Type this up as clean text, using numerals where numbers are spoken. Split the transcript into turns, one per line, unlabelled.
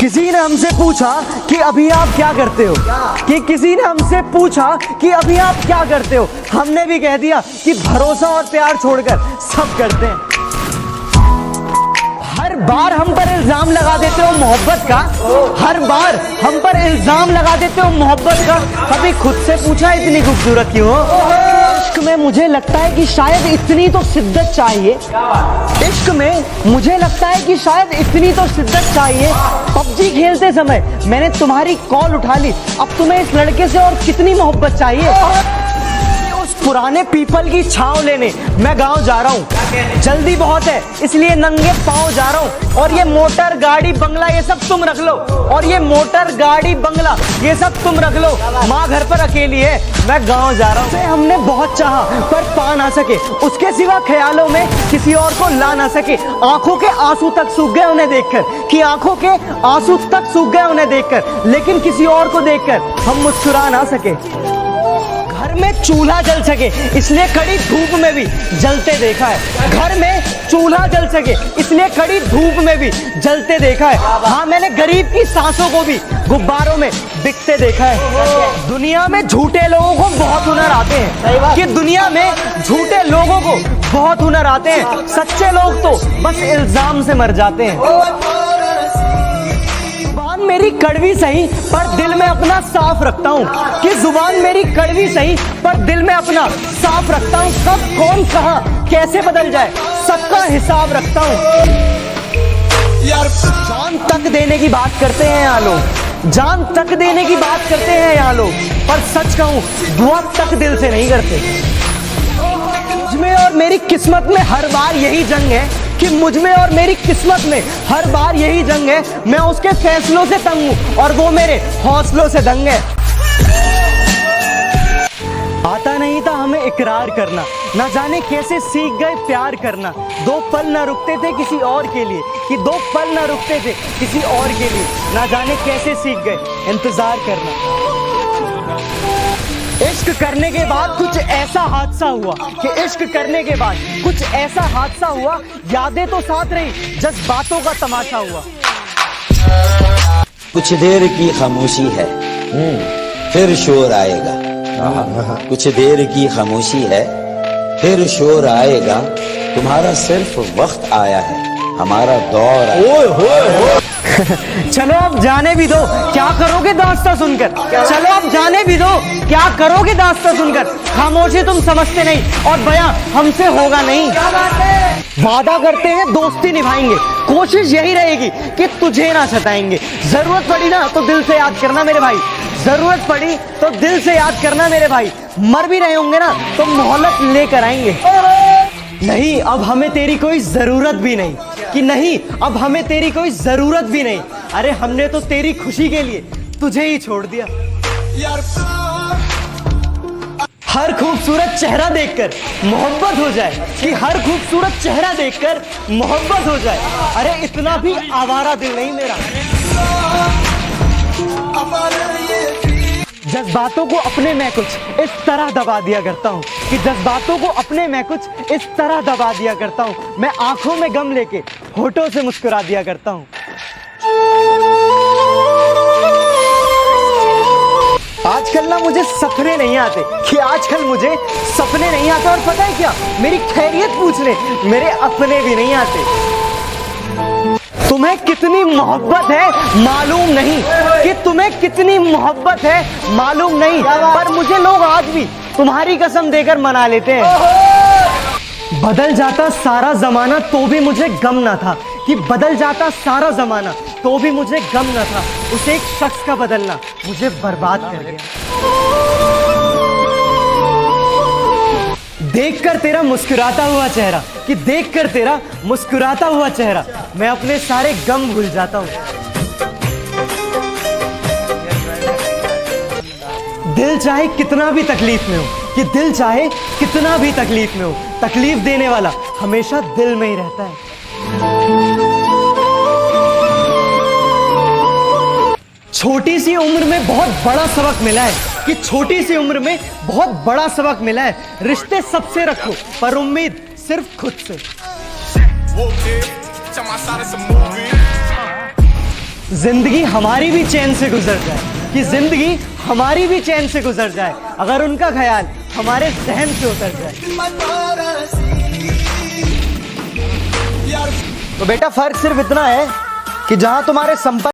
किसी ने हमसे पूछा कि अभी आप क्या करते हो, कि किसी ने हमसे पूछा कि अभी आप क्या करते हो, हमने भी कह दिया कि भरोसा और प्यार छोड़कर सब करते हैं। हर बार हम पर इल्जाम लगा देते हो मोहब्बत का, हर बार हम पर इल्जाम लगा देते हो मोहब्बत का। कभी खुद से पूछा इतनी खूबसूरत क्यों हो? इश्क में मुझे लगता है कि शायद इतनी तो शिद्दत चाहिए, इश्क में मुझे लगता है कि शायद इतनी तो शिद्दत चाहिए। पबजी खेलते समय मैंने तुम्हारी कॉल उठा ली, अब तुम्हें इस लड़के से और कितनी मोहब्बत चाहिए? उस पुराने पीपल की छांव लेने मैं गांव जा रहा हूँ, जल्दी बहुत है इसलिए नंगे पांव जा रहा हूँ। और ये मोटर गाड़ी बंगला ये सब तुम रख लो, और ये मोटर गाड़ी बंगला ये सब तुम रख लो। माँ घर पर अकेली है, मैं गांव जा रहा हूँ। हमने बहुत चाहा पर पा ना सके, उसके सिवा ख्यालों में किसी और को ला ना सके। आंखों के आंसू तक सूख गए उन्हें देखकर, कि आंखों के आंसू तक सूख गए उन्हें देखकर, लेकिन किसी और को देखकर हम मुस्कुरा ना सके। घर में चूल्हा जल सके इसलिए कड़ी धूप में भी जलते देखा है, घर में चूल्हा जल सके इसलिए कड़ी धूप में भी जलते देखा है। हाँ, मैंने गरीब की सांसों को भी गुब्बारों में बिकते देखा है। दुनिया में झूठे लोगों को बहुत हुनर आते हैं, कि दुनिया में झूठे लोगों को बहुत हुनर आते हैं, सच्चे लोग तो बस इल्जाम से मर जाते हैं। मेरी कड़वी सही पर दिल में अपना साफ रखता हूँ, कि जुबान मेरी कड़वी सही पर दिल में अपना साफ रखता हूँ। कब कौन कहाँ कैसे बदल जाए सबका हिसाब रखता हूँ। जान तक देने की बात करते हैं यहाँ लोग, जान तक देने की बात करते हैं यहाँ लोग, पर सच कहूँ दुआ तक दिल से नहीं करते। मुझमें और मेरी किस्मत में हर बार यही जंग है, कि मुझमें और मेरी किस्मत में हर बार यही जंग है। मैं उसके फैसलों से तंग हूं और वो मेरे हौसलों से दंग है। आता नहीं था हमें इकरार करना, ना जाने कैसे सीख गए प्यार करना। दो पल ना रुकते थे किसी और के लिए, कि दो पल ना रुकते थे किसी और के लिए, ना जाने कैसे सीख गए इंतजार करना। इश्क करने के बाद कुछ ऐसा हादसा हुआ, कि इश्क करने के बाद कुछ ऐसा हादसा हुआ, यादें तो साथ रही जज्बातों का तमाशा हुआ।
कुछ देर की खामोशी है फिर शोर आएगा, कुछ देर की खामोशी है फिर शोर आएगा। तुम्हारा सिर्फ वक्त आया है, हमारा दौर आया।
चलो अब जाने भी दो, क्या करोगे दास्तां सुनकर? चलो अब जाने भी दो, क्या करोगे दास्तां सुनकर? खामोशी तुम समझते नहीं और बयां हमसे होगा नहीं। वादा करते हैं दोस्ती निभाएंगे, कोशिश यही रहेगी कि तुझे ना सताएंगे। जरूरत पड़ी ना तो दिल से याद करना मेरे भाई, जरूरत पड़ी तो दिल से याद करना मेरे भाई। मर भी रहे होंगे ना तो मोहलत लेकर आएंगे। नहीं अब हमें तेरी कोई जरूरत भी नहीं, कि नहीं अब हमें तेरी कोई जरूरत भी नहीं। अरे हमने तो तेरी खुशी के लिए तुझे ही छोड़ दिया। हर खूबसूरत चेहरा देखकर मोहब्बत हो जाए, कि हर खूबसूरत चेहरा देखकर मोहब्बत हो जाए। अरे इतना भी आवारा दिल नहीं मेरा। जज्बातों को अपने में कुछ इस तरह दबा दिया करता हूँ, कि जज्बातों को अपने में कुछ इस तरह दबा दिया करता हूँ। मैं आंखों में गम लेके होठों से मुस्कुरा दिया करता हूँ। आजकल ना मुझे सपने नहीं आते, कि आजकल मुझे सपने नहीं आते। और पता है क्या, मेरी खैरियत पूछने मेरे अपने भी नहीं आते। तुम्हें कितनी मोहब्बत है मालूम नहीं, कि तुम्हें कितनी मोहब्बत है मालूम नहीं, पर मुझे लोग आज भी तुम्हारी कसम देकर मना लेते हैं। बदल जाता सारा जमाना तो भी मुझे गम ना था, कि बदल जाता सारा जमाना तो भी मुझे गम न था। उस एक शख्स का बदलना मुझे बर्बाद कर गया। देखकर तेरा मुस्कुराता हुआ चेहरा, कि देखकर तेरा मुस्कुराता हुआ चेहरा मैं अपने सारे गम भूल जाता हूँ। दिल चाहे कितना भी तकलीफ में हो, कि दिल चाहे कितना भी तकलीफ में हो, तकलीफ देने वाला हमेशा दिल में ही रहता है। छोटी सी उम्र में बहुत बड़ा सबक मिला है, कि छोटी सी उम्र में बहुत बड़ा सबक मिला है। रिश्ते सबसे रखो पर उम्मीद सिर्फ खुद से। जिंदगी हमारी भी चैन से गुजर जाए, कि जिंदगी हमारी भी चैन से गुजर जाए, अगर उनका ख्याल हमारे जहन से उतर जाए। तो बेटा फर्क सिर्फ इतना है कि जहां तुम्हारे संपर्क